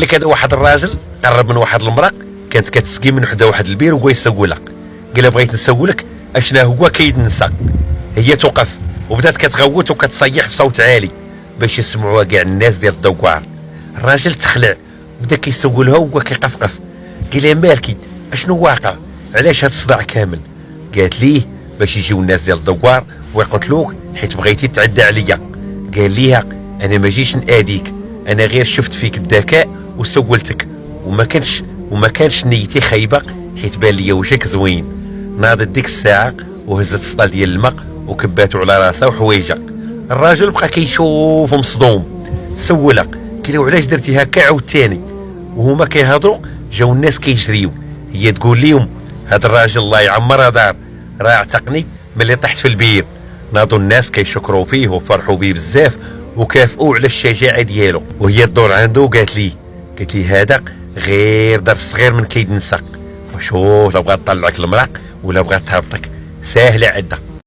لك هذا واحد الراجل قرب من واحد المراه كانت كتسقي من حدا واحد البير وبغى يسولها. قال لها بغيت نسولك اشنا هو كيد النساء. هي توقف وبدات كتغوت وكتصيح بصوت عالي باش يسمعوها كاع الناس ديال الدوار. الراجل تخلع بدا كيسولها وهو كيقفقف. قال لها مالكي اشنو واقع علاش هاد الصداع كامل؟ قالت ليه باش يجيو الناس ديال الدوار ويقتلوك حيت بغيتي تعدى عليا. قال ليها انا ما جيش ناديك، انا غير شفت فيك الذكاء وسولتك وما كانش نيتي خايبه حيت بان ليا وجهك زوين. ناضت ديك الساعه وهزت سطال ديال الماء وكباتو على راسها وحوايجها. الراجل بقى كيشوف مصدوم. سولها قال له علاش درتي هكا عاوتاني؟ وهما كيهضروا جاو الناس كيجريو. هي تقول لهم هذا الراجل الله يعمرها دار راه عتقني ملي طحت في البير. ناضوا الناس كيشكروا فيه وفرحوا به بزاف وكافئوا على الشجاعه ديالو. وهي الدور عنده وقالت لي هذا غير دار صغير من كيد النساء. وشوف لا بغات تطلعك المرأة ولا بغات تهبطك ساهله عده.